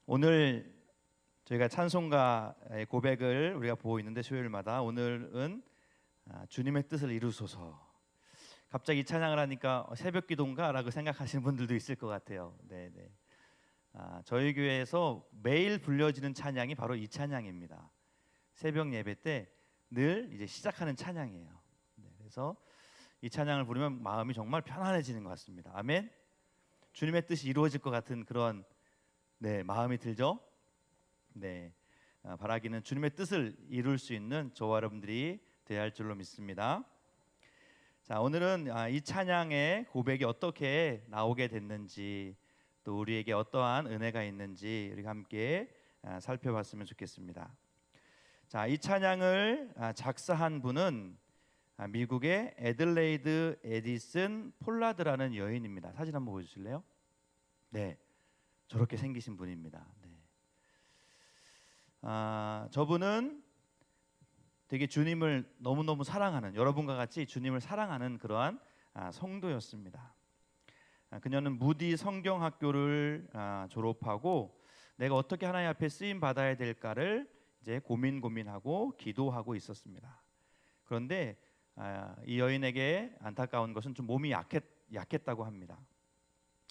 오늘 저희가 찬송가의 고백을 우리가 보고 있는데 수요일마다 오늘은 주님의 뜻을 이루소서. 갑자기 이 찬양을 하니까 새벽 기도인가라고 생각하시는 분들도 있을 것 같아요. 네네. 저희 교회에서 매일 불려지는 찬양이 바로 이 찬양입니다. 새벽 예배 때 늘 이제 시작하는 찬양이에요. 네, 그래서 이 찬양을 부르면 마음이 정말 편안해지는 것 같습니다. 아멘. 주님의 뜻이 이루어질 것 같은 그런 마음이 들죠. 바라기는 주님의 뜻을 이룰 수 있는 저와 여러분들이 되어야 할 줄로 믿습니다. 자, 오늘은 이 찬양의 고백이 어떻게 나오게 됐는지, 또 우리에게 어떠한 은혜가 있는지 우리가 함께 살펴봤으면 좋겠습니다. 자, 이 찬양을 작사한 분은 미국의 애들레이드 에디슨 폴라드라는 여인입니다. 사진 한번 보여주실래요? 네, 저렇게 생기신 분입니다. 저분은 되게 주님을 너무너무 사랑하는, 여러분과 같이 주님을 사랑하는 그러한 성도였습니다. 그녀는 무디 성경학교를 졸업하고 내가 어떻게 하나님 앞에 쓰임 받아야 될까를 이제 고민하고 기도하고 있었습니다. 그런데 이 여인에게 안타까운 것은 좀 몸이 약했다고 합니다.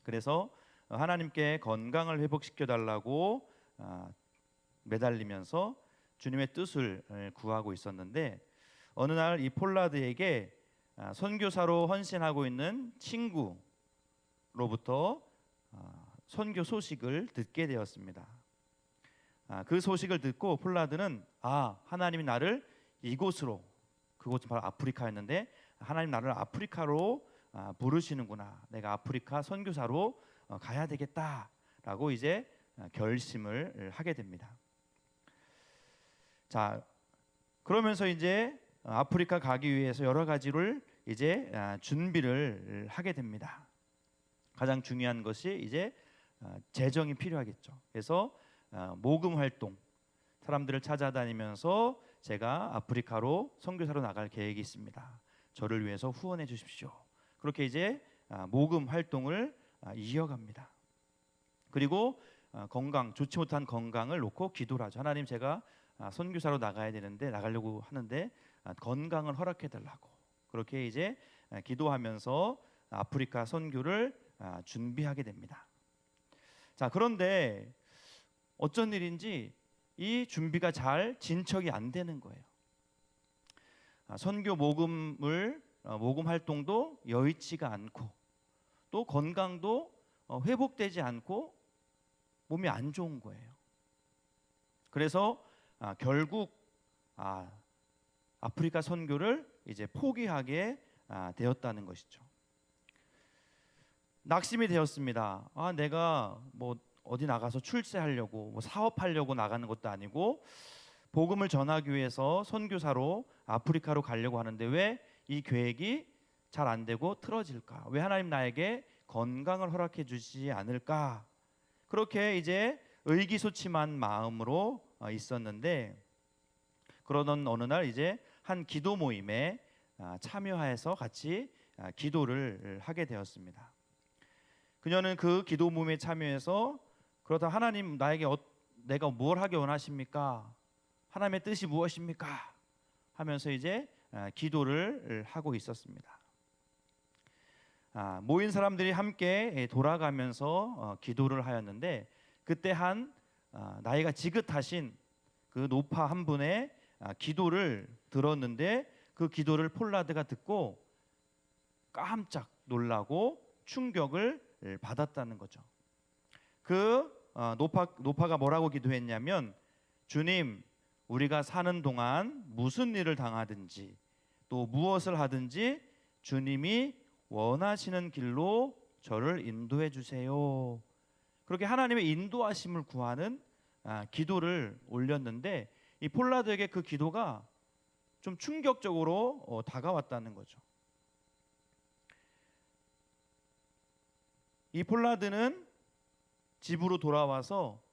그래서 하나님께 건강을 회복시켜 달라고 매달리면서 주님의 뜻을 구하고 있었는데, 어느 날 이 폴라드에게 선교사로 헌신하고 있는 친구로부터 선교 소식을 듣게 되었습니다. 그 소식을 듣고 폴라드는 하나님이 나를 이곳으로, 그곳은 바로 아프리카였는데 하나님 나를 아프리카로 부르시는구나, 내가 아프리카 선교사로 가야 되겠다라고 이제 결심을 하게 됩니다. 자, 그러면서 이제 아프리카 가기 위해서 여러 가지를 이제 준비를 하게 됩니다. 가장 중요한 것이 이제 재정이 필요하겠죠. 그래서 모금 활동, 사람들을 찾아다니면서 제가 아프리카로 선교사로 나갈 계획이 있습니다. 저를 위해서 후원해 주십시오. 그렇게 이제 모금 활동을 이어갑니다. 그리고 좋지 못한 건강을 놓고 기도를 하죠. 하나님, 제가 선교사로 나가야 되는데, 나가려고 하는데 건강을 허락해 달라고. 그렇게 이제 기도하면서 아프리카 선교를 준비하게 됩니다. 자, 그런데 어쩐 일인지 이 준비가 잘 진척이 안 되는 거예요. 선교 모금 활동도 여의치가 않고, 또 건강도 회복되지 않고 몸이 안 좋은 거예요. 그래서 결국 아프리카 선교를 이제 포기하게 되었다는 것이죠. 낙심이 되었습니다. 내가 뭐 어디 나가서 출세하려고, 뭐 사업하려고 나가는 것도 아니고 복음을 전하기 위해서 선교사로 아프리카로 가려고 하는데 왜 이 계획이 잘 안 되고 틀어질까? 왜 하나님 나에게 건강을 허락해 주시지 않을까? 그렇게 이제 의기소침한 마음으로 있었는데, 그러던 어느 날 이제 한 기도 모임에 참여해서 같이 기도를 하게 되었습니다. 그녀는 그 기도 모임에 참여해서, 그러다 하나님, 내가 뭘 하기 원하십니까? 하나님의 뜻이 무엇입니까? 하면서 이제 기도를 하고 있었습니다. 모인 사람들이 함께 돌아가면서 기도를 하였는데, 그때 한 나이가 지긋하신 그 노파 한 분의 기도를 들었는데, 그 기도를 폴라드가 듣고 깜짝 놀라고 충격을 받았다는 거죠. 그 노파가 뭐라고 기도했냐면, 주님, 우리가 사는 동안 무슨 일을 당하든지 또 무엇을 하든지 주님이 원하시는 길로 저를 인도해 주세요. 그렇게 하나님의 인도하심을 구하는 기도를 올렸는데, 이 폴라드에게 그 기도가 좀 충격적으로 다가왔다는 거죠. 이 폴라드는 집으로 돌아와서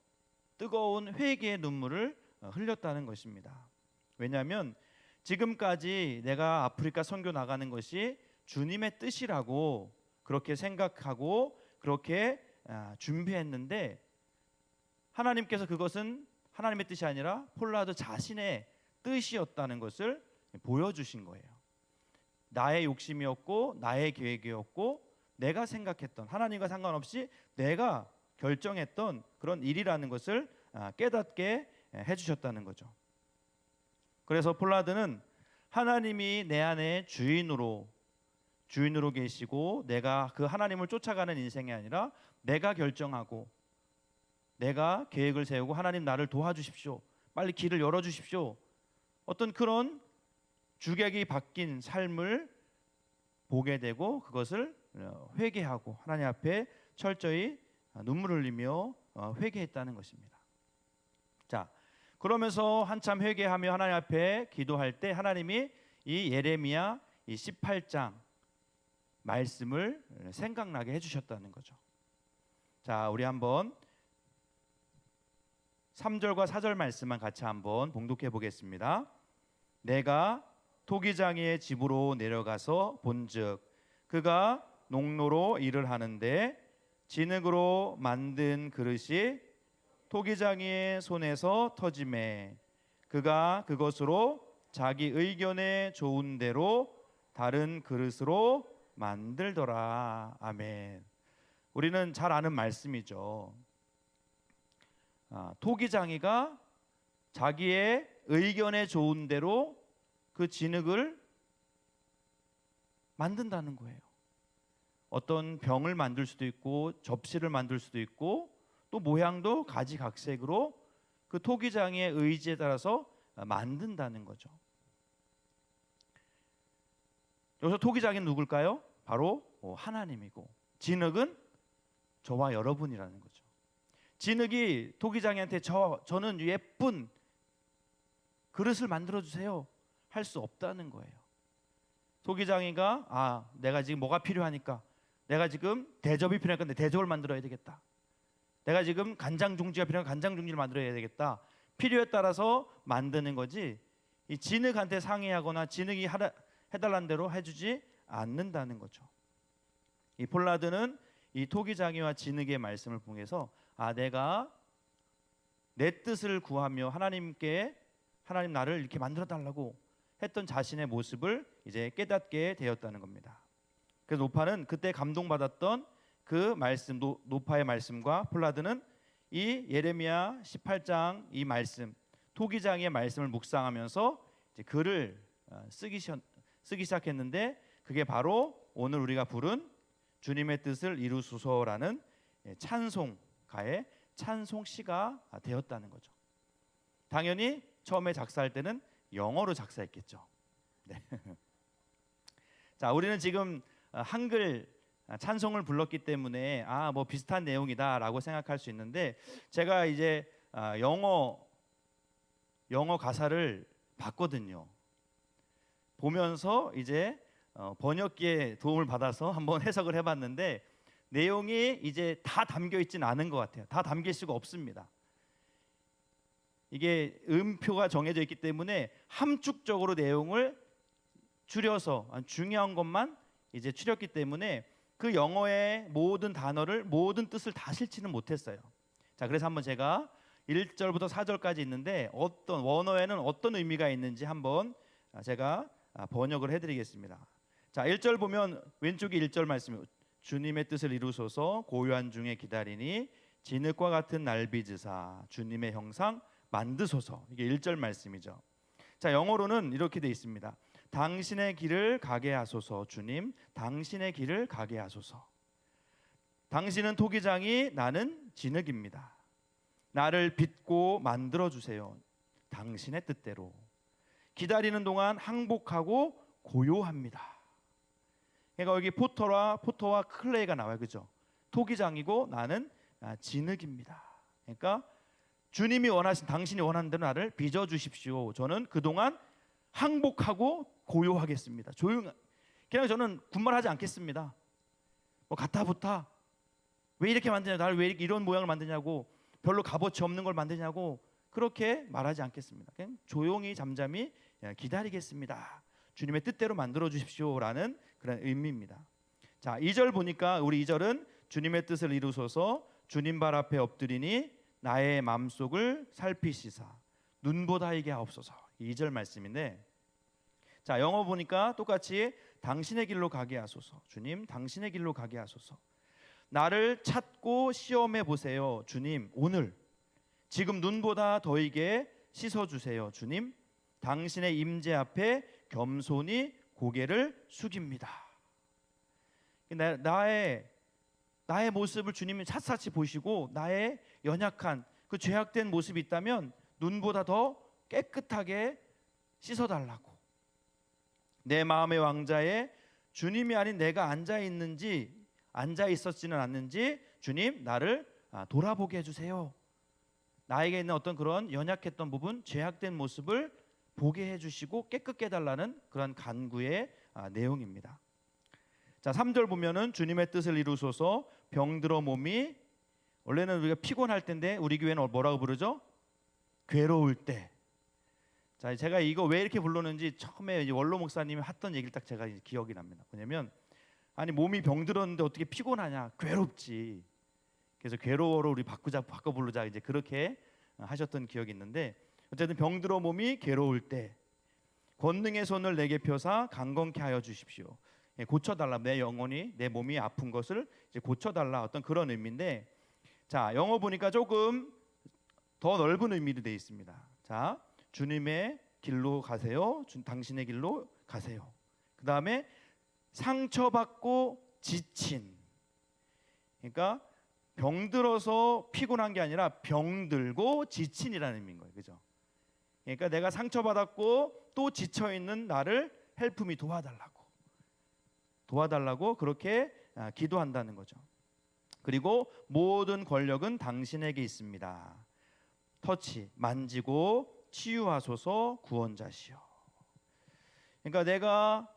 뜨거운 회개의 눈물을 흘렸다는 것입니다. 왜냐하면 지금까지 내가 아프리카 선교 나가는 것이 주님의 뜻이라고 그렇게 생각하고 그렇게 준비했는데, 하나님께서 그것은 하나님의 뜻이 아니라 폴라드 자신의 뜻이었다는 것을 보여주신 거예요. 나의 욕심이었고 나의 계획이었고 내가 생각했던, 하나님과 상관없이 내가 결정했던 그런 일이라는 것을 깨닫게 해주셨다는 거죠. 그래서 폴라드는 하나님이 내 안에 주인으로 계시고 내가 그 하나님을 쫓아가는 인생이 아니라 내가 결정하고 내가 계획을 세우고 하나님 나를 도와주십시오, 빨리 길을 열어주십시오, 어떤 그런 주객이 바뀐 삶을 보게 되고 그것을 회개하고 하나님 앞에 철저히 눈물을 흘리며 회개했다는 것입니다. 자, 그러면서 한참 회개하며 하나님 앞에 기도할 때 하나님이 이 예레미야 이 18장 말씀을 생각나게 해주셨다는 거죠. 자, 우리 한번 3절과 4절 말씀만 같이 한번 봉독해 보겠습니다. 내가 토기장이의 집으로 내려가서 본즉 그가 농로로 일을 하는데 진흙으로 만든 그릇이 토기장이의 손에서 터지매 그가 그것으로 자기 의견에 좋은 대로 다른 그릇으로 만들더라. 아멘. 우리는 잘 아는 말씀이죠. 토기장이가 자기의 의견에 좋은 대로 그 진흙을 만든다는 거예요. 어떤 병을 만들 수도 있고 접시를 만들 수도 있고 또 모양도 가지각색으로 그 토기장이의 의지에 따라서 만든다는 거죠. 여기서 토기장이는 누굴까요? 바로 하나님이고 진흙은 저와 여러분이라는 거죠. 진흙이 토기장이한테 저는 예쁜 그릇을 만들어 주세요 할 수 없다는 거예요. 토기장이가 내가 지금 뭐가 필요하니까, 내가 지금 대접이 필요하니까 내 대접을 만들어야 되겠다, 내가 지금 간장 종지가 필요하니까 간장 종지를 만들어야 되겠다, 필요에 따라서 만드는 거지 이 진흙한테 상의하거나 진흙이 해달라는 대로 해주지 않는다는 거죠. 이 폴라드는 이 토기장이와 진흙의 말씀을 통해서 내가 내 뜻을 구하며 하나님께 하나님 나를 이렇게 만들어 달라고 했던 자신의 모습을 이제 깨닫게 되었다는 겁니다. 그래서 노파는 그때 감동받았던 그 말씀, 노파의 말씀과 폴라드는 이 예레미야 18장 이 말씀, 토기장의 말씀을 묵상하면서 이제 글을 쓰기 시작했는데 그게 바로 오늘 우리가 부른 주님의 뜻을 이루소서라는 찬송가의 찬송시가 되었다는 거죠. 당연히 처음에 작사할 때는 영어로 작사했겠죠. 네. 자, 우리는 지금 한글 찬송을 불렀기 때문에 뭐 비슷한 내용이다라고 생각할 수 있는데 제가 이제 영어 가사를 봤거든요. 보면서 이제 번역기의 도움을 받아서 한번 해석을 해봤는데 내용이 이제 다 담겨 있지는 않은 것 같아요. 다 담길 수가 없습니다. 이게 음표가 정해져 있기 때문에 함축적으로 내용을 줄여서 중요한 것만 이제 추렸기 때문에 그 영어의 모든 단어를, 모든 뜻을 다 실지는 못했어요. 자, 그래서 한번 제가 1절부터 4절까지 있는데 어떤 원어에는 어떤 의미가 있는지 한번 제가 번역을 해드리겠습니다. 자, 1절 보면 왼쪽에 1절 말씀이 주님의 뜻을 이루소서 고요한 중에 기다리니 진흙과 같은 날 빚으사 주님의 형상 만드소서. 이게 1절 말씀이죠. 자, 영어로는 이렇게 돼 있습니다. 당신의 길을 가게 하소서. 주님, 당신의 길을 가게 하소서. 당신은 토기장이 나는 진흙입니다. 나를 빚고 만들어 주세요. 당신의 뜻대로. 기다리는 동안 항복하고 고요합니다. 그러니까 여기 포터와 클레이가 나와요. 그죠? 토기장이고 나는 진흙입니다. 그러니까 주님이 원하신, 당신이 원하는 대로 나를 빚어 주십시오. 저는 그동안 항복하고 고요하겠습니다. 그냥 저는 군말하지 않겠습니다. 뭐 가타부타 왜 이렇게 만드냐, 나를 왜 이런 모양을 만드냐고, 별로 값어치 없는 걸 만드냐고 그렇게 말하지 않겠습니다. 그냥 조용히 잠잠히 기다리겠습니다. 주님의 뜻대로 만들어 주십시오라는 그런 의미입니다. 자, 2절 보니까 우리 2절은 주님의 뜻을 이루소서 주님 발 앞에 엎드리니 나의 마음속을 살피시사 눈보다 이게 하옵소서. 2절 말씀인데, 자, 영어 보니까 똑같이 당신의 길로 가게 하소서. 주님, 당신의 길로 가게 하소서. 나를 찾고 시험해 보세요. 주님, 오늘 지금 눈보다 더이게 씻어 주세요. 주님, 당신의 임재 앞에 겸손히 고개를 숙입니다. 나의 모습을 주님이 샅샅이 보시고 나의 연약한 그 죄악된 모습이 있다면 눈보다 더 깨끗하게 씻어달라고. 내 마음의 왕자에 주님이 아닌 내가 앉아 있었지는 않는지 주님 나를 돌아보게 해주세요. 나에게 있는 어떤 그런 연약했던 부분, 죄악된 모습을 보게 해주시고 깨끗게 해달라는 그런 간구의 내용입니다. 자, 3절 보면은 주님의 뜻을 이루소서. 병들어 몸이, 원래는 우리가 피곤할 때인데 우리 교회는 뭐라고 부르죠? 괴로울 때. 자, 제가 이거 왜 이렇게 부르는지 처음에 이제 원로 목사님이 했던 얘기를 딱 제가 기억이 납니다. 뭐냐면, 아니 몸이 병들었는데 어떻게 피곤하냐? 괴롭지. 그래서 괴로워로 우리 바꿔 부르자, 이제 그렇게 하셨던 기억이 있는데, 어쨌든 병들어 몸이 괴로울 때 권능의 손을 내게 펴사 강건케 하여 주십시오. 고쳐달라. 내 영혼이, 내 몸이 아픈 것을 이제 고쳐달라, 어떤 그런 의미인데, 자, 영어 보니까 조금 더 넓은 의미로 되어 있습니다. 자, 주님의 길로 가세요. 당신의 길로 가세요. 그 다음에 상처받고 지친, 그러니까 병들어서 피곤한 게 아니라 병들고 지친이라는 의미인 거예요. 그죠? 그러니까 내가 상처받았고 또 지쳐있는 나를 헬프미 도와달라고 그렇게 기도한다는 거죠. 그리고 모든 권력은 당신에게 있습니다. 터치, 만지고 치유하소서 구원자시여. 그러니까 내가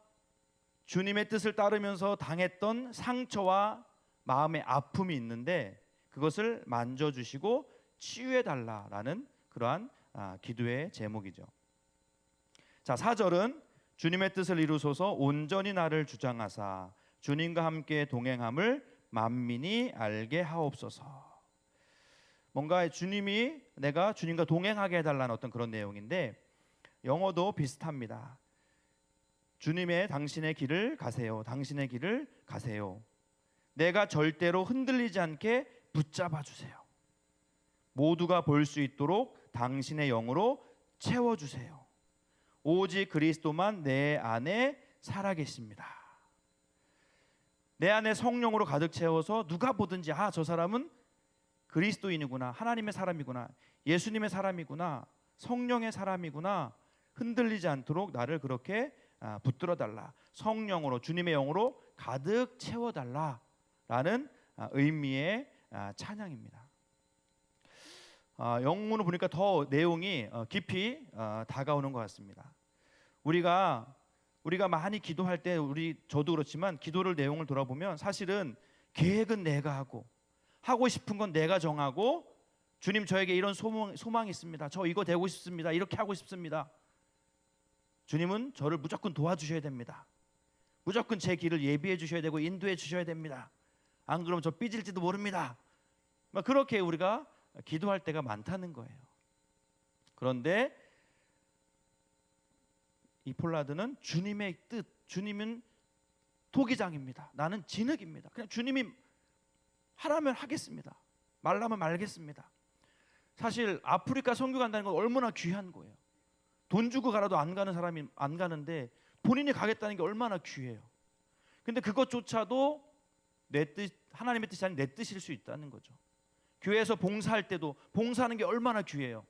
주님의 뜻을 따르면서 당했던 상처와 마음의 아픔이 있는데 그것을 만져주시고 치유해달라라는 그러한 기도의 제목이죠. 자, 4절은 주님의 뜻을 이루소서 온전히 나를 주장하사 주님과 함께 동행함을 만민이 알게 하옵소서. 뭔가 내가 주님과 동행하게 해달라는 어떤 그런 내용인데, 영어도 비슷합니다. 주님의 당신의 길을 가세요. 당신의 길을 가세요. 내가 절대로 흔들리지 않게 붙잡아 주세요. 모두가 볼 수 있도록 당신의 영으로 채워주세요. 오직 그리스도만 내 안에 살아계십니다. 내 안에 성령으로 가득 채워서 누가 보든지 저 사람은 그리스도인이구나, 하나님의 사람이구나, 예수님의 사람이구나, 성령의 사람이구나, 흔들리지 않도록 나를 그렇게 붙들어 달라, 성령으로, 주님의 영으로 가득 채워달라라는 의미의 찬양입니다. 영문을 보니까 더 내용이 깊이 다가오는 것 같습니다. 우리가 많이 기도할 때, 저도 그렇지만 기도를 내용을 돌아보면 사실은 계획은 내가 하고 싶은 건 내가 정하고, 주님 저에게 이런 소망이 있습니다. 저 이거 되고 싶습니다. 이렇게 하고 싶습니다. 주님은 저를 무조건 도와주셔야 됩니다. 무조건 제 길을 예비해 주셔야 되고 인도해 주셔야 됩니다. 안 그러면 저 삐질지도 모릅니다. 그렇게 우리가 기도할 때가 많다는 거예요. 그런데 이 폴라드는 주님의 뜻, 주님은 토기장입니다. 나는 진흙입니다. 그냥 주님이 하라면 하겠습니다. 말라면 말겠습니다. 사실 아프리카 선교 간다는 건 얼마나 귀한 거예요. 돈 주고 가라도 안 가는 사람이 안 가는데 본인이 가겠다는 게 얼마나 귀해요. 근데 그것조차도 내 뜻, 하나님의 뜻이 아닌 내 뜻일 수 있다는 거죠. 교회에서 봉사할 때도 봉사하는 게 얼마나 귀해요.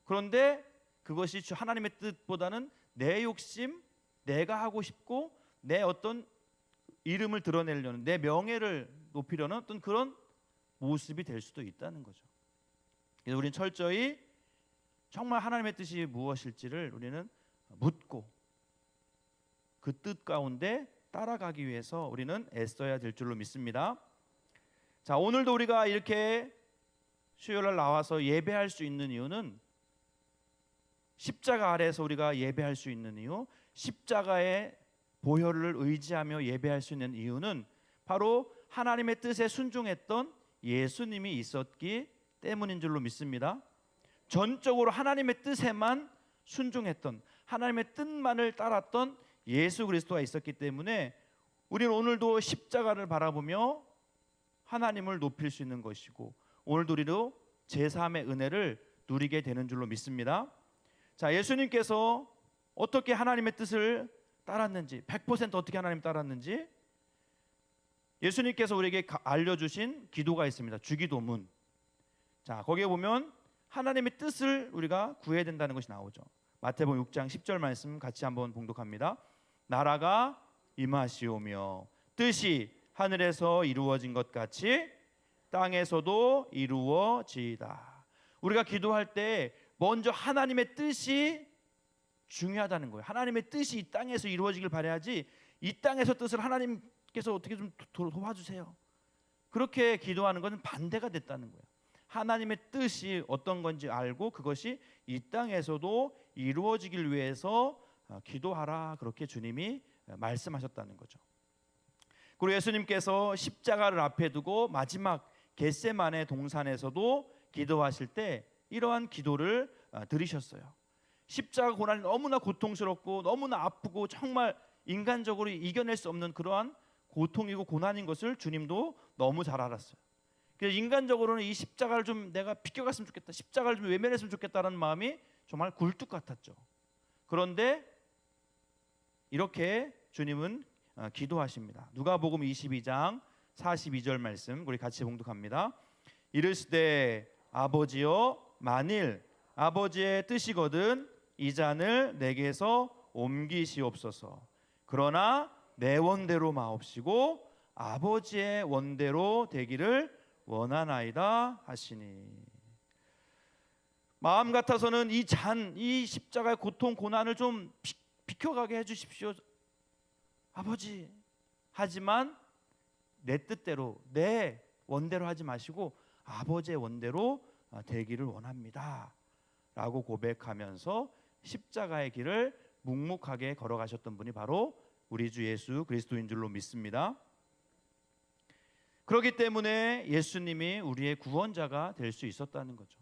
그런데 그것이 하나님의 뜻보다는 내 욕심, 내가 하고 싶고 내 어떤 이름을 드러내려는, 내 명예를 높이려는 어떤 그런 모습이 될 수도 있다는 거죠. 그래서 우리는 철저히 정말 하나님의 뜻이 무엇일지를 우리는 묻고 그 뜻 가운데 따라가기 위해서 우리는 애써야 될 줄로 믿습니다. 자, 오늘도 우리가 이렇게 수요일날 나와서 예배할 수 있는 이유는, 십자가 아래에서 우리가 예배할 수 있는 이유, 십자가의 보혈을 의지하며 예배할 수 있는 이유는 바로 하나님의 뜻에 순종했던 예수님이 있었기 때문인 줄로 믿습니다. 전적으로 하나님의 뜻에만 순종했던, 하나님의 뜻만을 따랐던 예수 그리스도가 있었기 때문에 우리는 오늘도 십자가를 바라보며 하나님을 높일 수 있는 것이고, 오늘도 우리도 제3의 은혜를 누리게 되는 줄로 믿습니다. 자, 예수님께서 어떻게 하나님의 뜻을 따랐는지, 100% 어떻게 하나님 따랐는지 예수님께서 우리에게 알려주신 기도가 있습니다. 주기도문. 자, 거기에 보면 하나님의 뜻을 우리가 구해야 된다는 것이 나오죠. 마태복음 6장 10절 말씀 같이 한번 봉독합니다. 나라가 임하시오며 뜻이 하늘에서 이루어진 것 같이 땅에서도 이루어지이다. 우리가 기도할 때 먼저 하나님의 뜻이 중요하다는 거예요. 하나님의 뜻이 이 땅에서 이루어지길 바라야지, 이 땅에서 뜻을 하나님께서 어떻게 좀 도와주세요, 그렇게 기도하는 것은 반대가 됐다는 거예요. 하나님의 뜻이 어떤 건지 알고 그것이 이 땅에서도 이루어지길 위해서 기도하라, 그렇게 주님이 말씀하셨다는 거죠. 그리고 예수님께서 십자가를 앞에 두고 마지막 겟세마네 동산에서도 기도하실 때 이러한 기도를 드리셨어요. 십자가 고난이 너무나 고통스럽고 너무나 아프고 정말 인간적으로 이겨낼 수 없는 그러한 고통이고 고난인 것을 주님도 너무 잘 알았어요. 그래서 인간적으로는 이 십자가를 좀 내가 비껴갔으면 좋겠다, 십자가를 좀 외면했으면 좋겠다라는 마음이 정말 굴뚝 같았죠. 그런데 이렇게 주님은 기도하십니다. 누가복음 22장 42절 말씀 우리 같이 봉독합니다. 이르시되 아버지여, 만일 아버지의 뜻이거든 이 잔을 내게서 옮기시옵소서. 그러나 내 원대로 마옵시고 아버지의 원대로 되기를 원하나이다 하시니. 마음 같아서는 이 잔, 이 십자가의 고통 고난을 좀 비켜가게 해주십시오 아버지. 하지만 내 뜻대로, 내 원대로 하지 마시고 아버지의 원대로 되기를 원합니다 라고 고백하면서 십자가의 길을 묵묵하게 걸어가셨던 분이 바로 우리 주 예수 그리스도인 줄로 믿습니다. 그렇기 때문에 예수님이 우리의 구원자가 될 수 있었다는 거죠.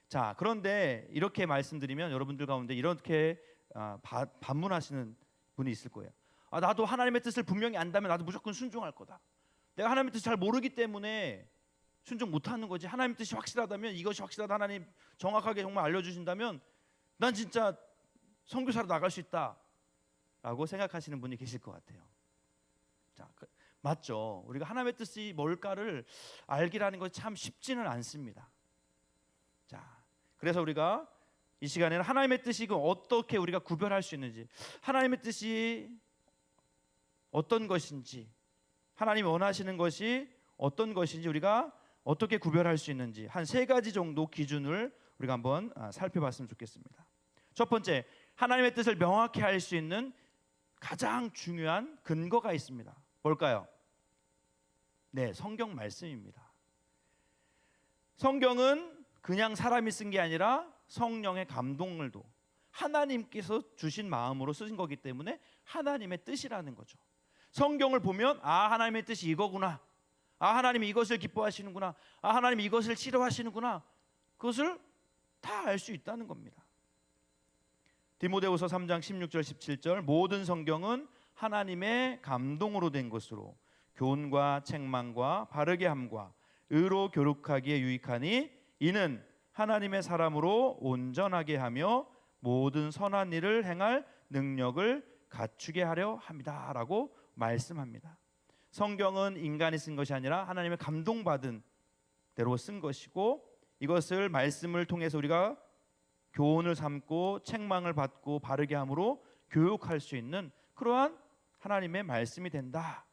자, 그런데 이렇게 말씀드리면 여러분들 가운데 이렇게 반문하시는 분이 있을 거예요. 나도 하나님의 뜻을 분명히 안다면 나도 무조건 순종할 거다. 내가 하나님의 뜻을 잘 모르기 때문에 순종 못하는 거지. 하나님의 뜻이 확실하다면, 이것이 확실하다, 하나님 정확하게 정말 알려주신다면 난 진짜 선교사로 나갈 수 있다 라고 생각하시는 분이 계실 것 같아요. 자, 맞죠. 우리가 하나님의 뜻이 뭘까를 알기라는 것이 참 쉽지는 않습니다. 자, 그래서 우리가 이 시간에는 하나님의 뜻이 어떻게 우리가 구별할 수 있는지, 하나님의 뜻이 어떤 것인지, 하나님이 원하시는 것이 어떤 것인지 우리가 어떻게 구별할 수 있는지 한 3가지 정도 기준을 우리가 한번 살펴봤으면 좋겠습니다. 첫 번째, 하나님의 뜻을 명확히 할 수 있는 가장 중요한 근거가 있습니다. 뭘까요? 네, 성경 말씀입니다. 성경은 그냥 사람이 쓴 게 아니라 성령의 감동을도 하나님께서 주신 마음으로 쓰신 거기 때문에 하나님의 뜻이라는 거죠. 성경을 보면 하나님의 뜻이 이거구나, 하나님이 이것을 기뻐하시는구나, 하나님이 이것을 싫어하시는구나, 그것을 다 알 수 있다는 겁니다. 디모데후서 3장 16절 17절 모든 성경은 하나님의 감동으로 된 것으로 교훈과 책망과 바르게 함과 의로 교육하기에 유익하니 이는 하나님의 사람으로 온전하게 하며 모든 선한 일을 행할 능력을 갖추게 하려 합니다 라고 말씀합니다. 성경은 인간이 쓴 것이 아니라 하나님의 감동받은 대로 쓴 것이고, 이것을 말씀을 통해서 우리가 교훈을 삼고 책망을 받고 바르게 함으로 교육할 수 있는 그러한 하나님의 말씀이 된다.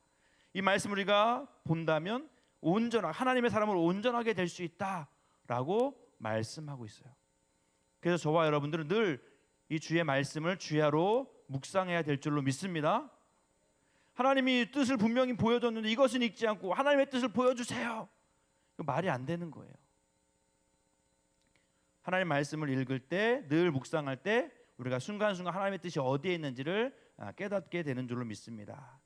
이 말씀을 우리가 본다면 하나님의 사람으로 온전하게 될 수 있다라고 말씀하고 있어요. 그래서 저와 여러분들은 늘 이 주의 말씀을 주야로 묵상해야 될 줄로 믿습니다. 하나님이 뜻을 분명히 보여줬는데 이것은 읽지 않고 하나님의 뜻을 보여주세요, 말이 안 되는 거예요. 하나님의 말씀을 읽을 때, 늘 묵상할 때 우리가 순간순간 하나님의 뜻이 어디에 있는지를 깨닫게 되는 줄로 믿습니다.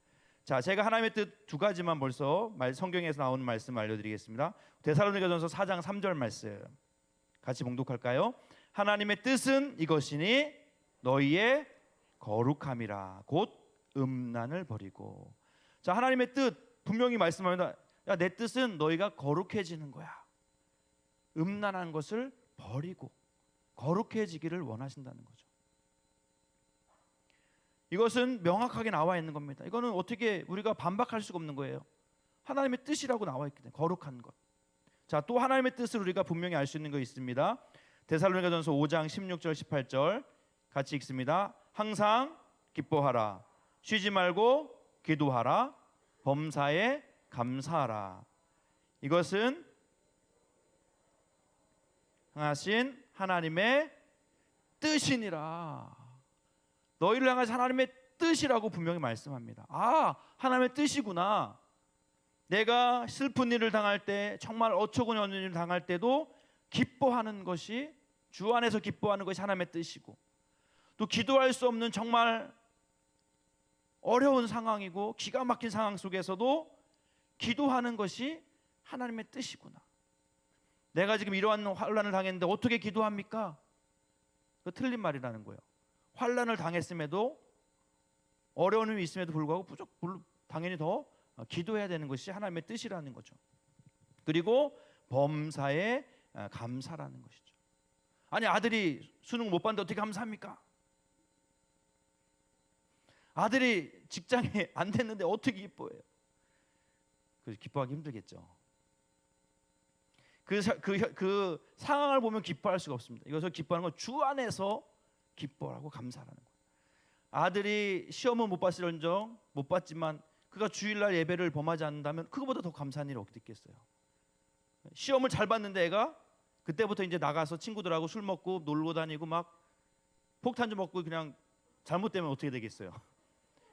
자, 제가 하나님의 뜻 두 가지만 벌써 성경에서 나오는 말씀 알려드리겠습니다. 데살로니가전서 4장 3절 말씀 같이 봉독할까요? 하나님의 뜻은 이것이니 너희의 거룩함이라 곧 음란을 버리고. 자, 하나님의 뜻 분명히 말씀합니다. 야, 내 뜻은 너희가 거룩해지는 거야. 음란한 것을 버리고 거룩해지기를 원하신다는 거죠. 이것은 명확하게 나와 있는 겁니다. 이거는 어떻게 우리가 반박할 수가 없는 거예요. 하나님의 뜻이라고 나와 있기 때문에 거룩한 것. 자, 또 하나님의 뜻을 우리가 분명히 알 수 있는 거 있습니다. 데살로니가전서 5장 16절 18절 같이 읽습니다. 항상 기뻐하라. 쉬지 말고 기도하라. 범사에 감사하라. 이것은 하신 하나님의 뜻이니라. 너희를 향하신 하나님의 뜻이라고 분명히 말씀합니다. 아, 하나님의 뜻이구나. 내가 슬픈 일을 당할 때, 정말 어처구니 없는 일을 당할 때도 기뻐하는 것이, 주 안에서 기뻐하는 것이 하나님의 뜻이고, 또 기도할 수 없는 정말 어려운 상황이고 기가 막힌 상황 속에서도 기도하는 것이 하나님의 뜻이구나. 내가 지금 이러한 환난을 당했는데 어떻게 기도합니까? 그 틀린 말이라는 거예요. 환난을 당했음에도, 어려움이 있음에도 불구하고 당연히 더 기도해야 되는 것이 하나님의 뜻이라는 거죠. 그리고 범사에 감사라는 것이죠. 아니, 아들이 수능 못 봤는데 어떻게 감사합니까? 아들이 직장에 안 됐는데 어떻게 기뻐해요? 그래서 기뻐하기 힘들겠죠. 그 상황을 보면 기뻐할 수가 없습니다. 이것을 기뻐하는 건 주 안에서 기뻐하고 감사라는 거예요. 아들이 시험은 못 봤을런정 못 봤지만 그가 주일날 예배를 범하지 않는다면 그거보다 더 감사한 일이 어디 있겠어요. 시험을 잘 봤는데 애가 그때부터 이제 나가서 친구들하고 술 먹고 놀고 다니고 막 폭탄 좀 먹고 그냥 잘못되면 어떻게 되겠어요.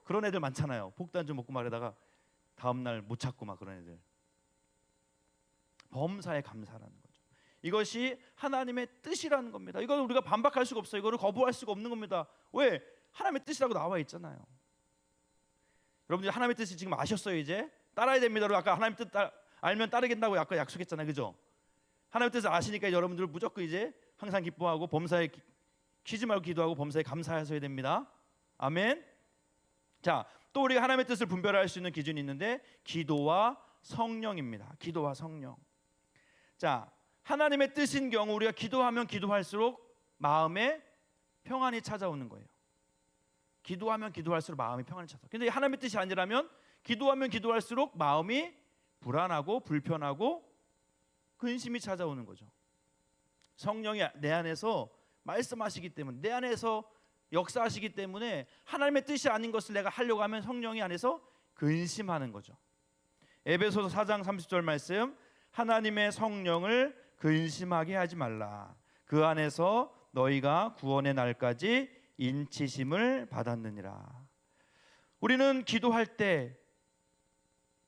그런 애들 많잖아요. 폭탄 좀 먹고 말하다가 다음날 못 찾고 막 그런 애들. 범사에 감사라는 거죠. 이것이 하나님의 뜻이라는 겁니다. 이걸 우리가 반박할 수가 없어요. 이거를 거부할 수가 없는 겁니다. 왜? 하나님의 뜻이라고 나와 있잖아요. 여러분들 하나님의 뜻이 지금 아셨어요? 이제 따라야 됩니다. 아까 하나님 뜻 알면 따르겠다고 아까 약속했잖아요. 그죠? 하나님의 뜻을 아시니까 여러분들 무조건 이제 항상 기뻐하고 범사에 쉬지 말고 기도하고 범사에 감사하셔야 됩니다. 아멘. 자, 또 우리가 하나님의 뜻을 분별할 수 있는 기준이 있는데 기도와 성령입니다. 기도와 성령. 자, 하나님의 뜻인 경우 우리가 기도하면 기도할수록 마음에 평안이 찾아오는 거예요. 기도하면 기도할수록 마음이 평안이 찾아요. 근데 하나님의 뜻이 아니라면 기도하면 기도할수록 마음이 불안하고 불편하고 근심이 찾아오는 거죠. 성령이 내 안에서 말씀하시기 때문에, 내 안에서 역사하시기 때문에 하나님의 뜻이 아닌 것을 내가 하려고 하면 성령이 안에서 근심하는 거죠. 에베소서 4장 30절 말씀, 하나님의 성령을 근심하게 하지 말라. 그 안에서 너희가 구원의 날까지 인치심을 받았느니라. 우리는 기도할 때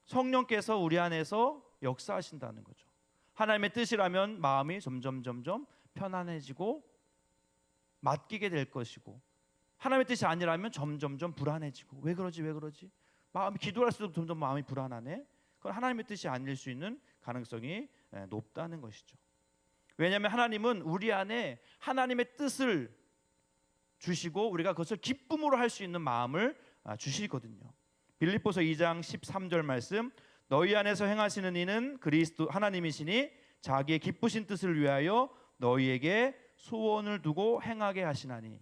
성령께서 우리 안에서 역사하신다는 거죠. 하나님의 뜻이라면 마음이 점점 편안해지고 맡기게 될 것이고, 하나님의 뜻이 아니라면 점점 불안해지고, 왜 그러지? 마음이 기도할수록 점점 마음이 불안하네. 그건 하나님의 뜻이 아닐 수 있는 가능성이 높다는 것이죠. 왜냐하면 하나님은 우리 안에 하나님의 뜻을 주시고 우리가 그것을 기쁨으로 할 수 있는 마음을 주시거든요. 빌립보서 2장 13절 말씀, 너희 안에서 행하시는 이는 그리스도 하나님이시니 자기의 기쁘신 뜻을 위하여 너희에게 소원을 두고 행하게 하시나니.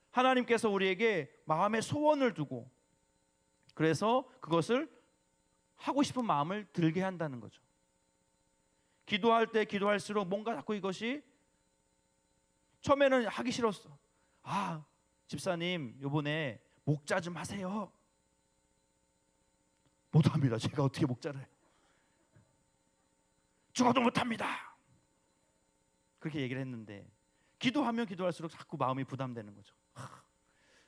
하나님께서 우리에게 마음에 소원을 두고, 그래서 그것을 하고 싶은 마음을 들게 한다는 거죠. 기도할 때 기도할수록 뭔가 자꾸 이것이, 처음에는 하기 싫었어. 아, 집사님 요번에 목자 좀 하세요. 못합니다. 제가 어떻게 목자를 해? 죽어도 못합니다. 그렇게 얘기를 했는데, 기도하면 기도할수록 자꾸 마음이 부담되는 거죠.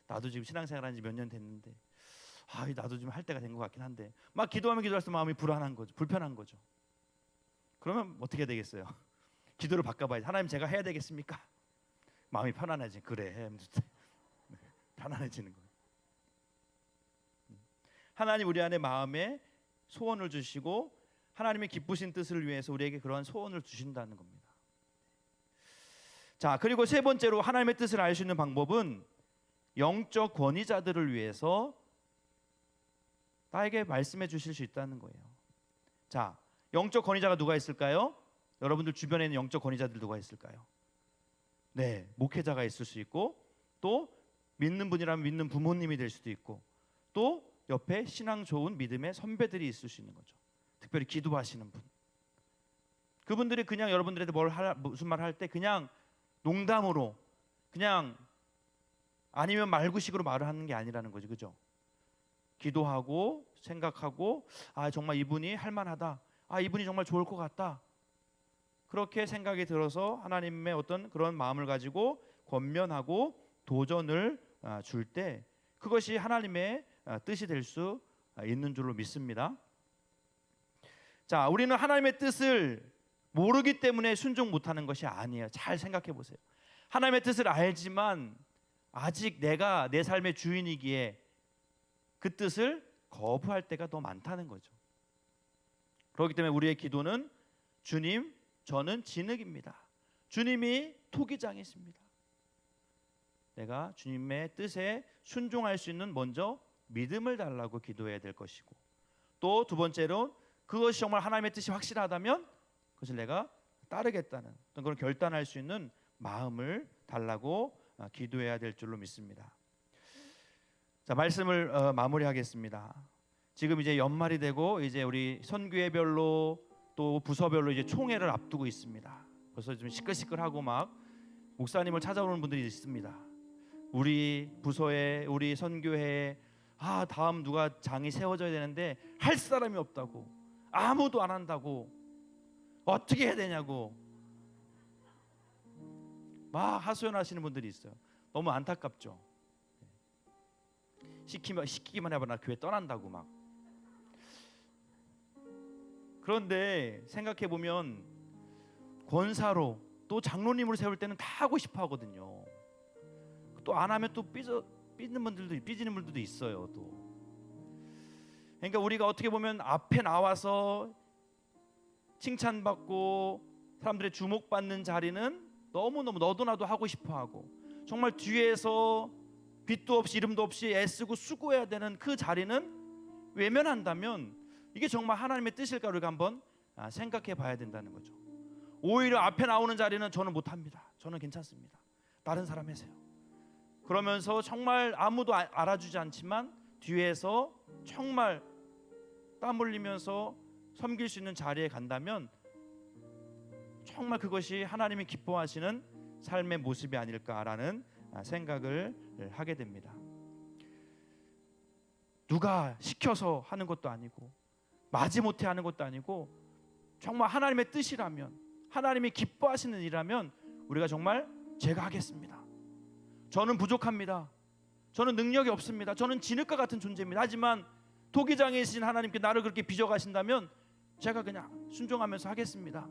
나도 지금 신앙생활한 지 몇 년 됐는데 나도 좀 할 때가 된 것 같긴 한데, 막 기도하면 기도할수록 마음이 불안한 거죠. 불편한 거죠. 그러면 어떻게 되겠어요? 기도를 바꿔봐야지. 하나님 제가 해야 되겠습니까? 마음이 편안해지. 그래, 편안해지는 거예요. 하나님 우리 안에 마음에 소원을 주시고 하나님의 기쁘신 뜻을 위해서 우리에게 그러한 소원을 주신다는 겁니다. 자, 그리고 세 번째로 하나님의 뜻을 알 수 있는 방법은 영적 권위자들을 위해서 나에게 말씀해 주실 수 있다는 거예요. 자, 영적 권위자가 누가 있을까요? 여러분들 주변에 있는 영적 권위자들 누가 있을까요? 네, 목회자가 있을 수 있고, 또 믿는 분이라면 믿는 부모님이 될 수도 있고, 또 옆에 신앙 좋은 믿음의 선배들이 있을 수 있는 거죠. 특별히 기도하시는 분. 그분들이 그냥 여러분들한테 무슨 말 할 때 그냥 농담으로, 그냥 아니면 말구식으로 말을 하는 게 아니라는 거죠. 그죠? 기도하고 생각하고, 아, 정말 이분이 할만하다, 아, 이분이 정말 좋을 것 같다, 그렇게 생각이 들어서 하나님의 어떤 그런 마음을 가지고 권면하고 도전을 줄 때 그것이 하나님의 뜻이 될 수 있는 줄로 믿습니다. 자, 우리는 하나님의 뜻을 모르기 때문에 순종 못하는 것이 아니에요. 잘 생각해 보세요. 하나님의 뜻을 알지만 아직 내가 내 삶의 주인이기에 그 뜻을 거부할 때가 더 많다는 거죠. 그렇기 때문에 우리의 기도는 주님, 저는 진흙입니다. 주님이 토기장이십니다. 내가 주님의 뜻에 순종할 수 있는 먼저 믿음을 달라고 기도해야 될 것이고, 또 두 번째로 그것이 정말 하나님의 뜻이 확실하다면 그것을 내가 따르겠다는 어떤 그런 결단할 수 있는 마음을 달라고 기도해야 될 줄로 믿습니다. 자, 말씀을 마무리하겠습니다. 지금 이제 연말이 되고 이제 우리 선교회별로 또 부서별로 이제 총회를 앞두고 있습니다. 벌써 좀 시끌시끌하고 막 목사님을 찾아오는 분들이 있습니다. 우리 부서에, 우리 선교회에 다음 누가 장이 세워져야 되는데 할 사람이 없다고, 아무도 안 한다고, 어떻게 해야 되냐고 막 하소연하시는 분들이 있어요. 너무 안타깝죠. 시키기만 해봐, 나 교회 떠난다고 막. 그런데 생각해 보면 권사로 또 장로님으로 세울 때는 다 하고 싶어 하거든요. 또 안 하면 또 삐지는 분들도 있어요. 또 그러니까 우리가 어떻게 보면 앞에 나와서 칭찬받고 사람들의 주목받는 자리는 너무너무 너도 나도 하고 싶어하고, 정말 뒤에서 빛도 없이 이름도 없이 애쓰고 수고해야 되는 그 자리는 외면한다면 이게 정말 하나님의 뜻일까 우리가 한번 생각해 봐야 된다는 거죠. 오히려 앞에 나오는 자리는 저는 못합니다, 저는 괜찮습니다, 다른 사람 하세요, 그러면서 정말 아무도 알아주지 않지만 뒤에서 정말 땀 흘리면서 섬길 수 있는 자리에 간다면 정말 그것이 하나님이 기뻐하시는 삶의 모습이 아닐까라는 생각을 하게 됩니다. 누가 시켜서 하는 것도 아니고 마지못해 하는 것도 아니고 정말 하나님의 뜻이라면, 하나님이 기뻐하시는 일이라면 우리가 정말 제가 하겠습니다, 저는 부족합니다, 저는 능력이 없습니다, 저는 진흙과 같은 존재입니다, 하지만 토기장이신 하나님께 나를 그렇게 빚어가신다면 제가 그냥 순종하면서 하겠습니다.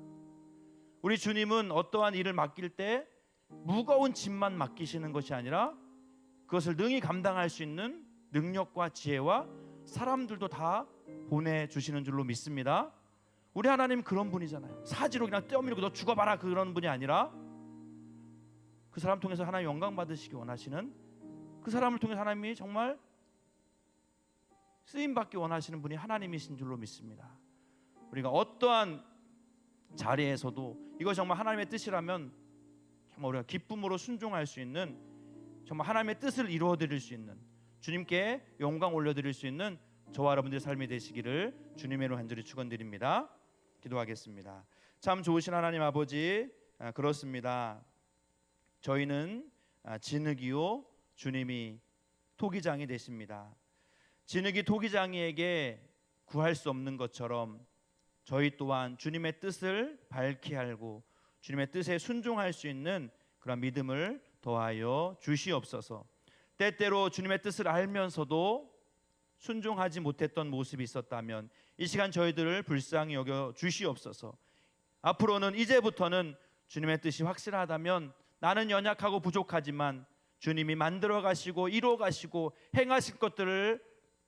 우리 주님은 어떠한 일을 맡길 때 무거운 짐만 맡기시는 것이 아니라 그것을 능히 감당할 수 있는 능력과 지혜와 사람들도 다 보내주시는 줄로 믿습니다. 우리 하나님 그런 분이잖아요. 사지로 그냥 떼어밀고 너 죽어봐라 그런 분이 아니라 그 사람 통해서 하나님 영광 받으시기 원하시는, 그 사람을 통해서 하나님이 정말 쓰임받기 원하시는 분이 하나님이신 줄로 믿습니다. 우리가 어떠한 자리에서도 이것이 정말 하나님의 뜻이라면 정말 우리가 기쁨으로 순종할 수 있는, 정말 하나님의 뜻을 이루어드릴 수 있는, 주님께 영광 올려드릴 수 있는 저와 여러분들의 삶이 되시기를 주님의 이름으로 간절히 축원드립니다. 기도하겠습니다. 참 좋으신 하나님 아버지, 그렇습니다. 저희는 진흙이요 주님이 토기장이 되십니다. 진흙이 토기장이에게 구할 수 없는 것처럼 저희 또한 주님의 뜻을 밝히 알고 주님의 뜻에 순종할 수 있는 그런 믿음을 더하여 주시옵소서. 때때로 주님의 뜻을 알면서도 순종하지 못했던 모습이 있었다면 이 시간 저희들을 불쌍히 여겨 주시옵소서. 앞으로는 이제부터는 주님의 뜻이 확실하다면 나는 연약하고 부족하지만 주님이 만들어 가시고 이루어 가시고 행하실 것들을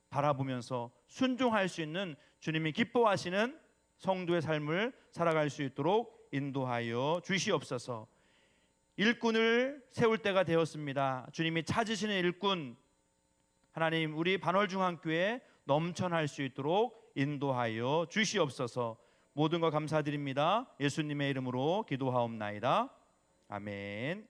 바라보면서 순종할 수 있는 주님이 기뻐하시는 성도의 삶을 살아갈 수 있도록 인도하여 주시옵소서. 일꾼을 세울 때가 되었습니다. 주님이 찾으시는 일꾼 하나님 우리 반월중앙교회 넘쳐날 수 있도록 인도하여 주시옵소서. 모든 것 감사드립니다. 예수님의 이름으로 기도하옵나이다. 아멘.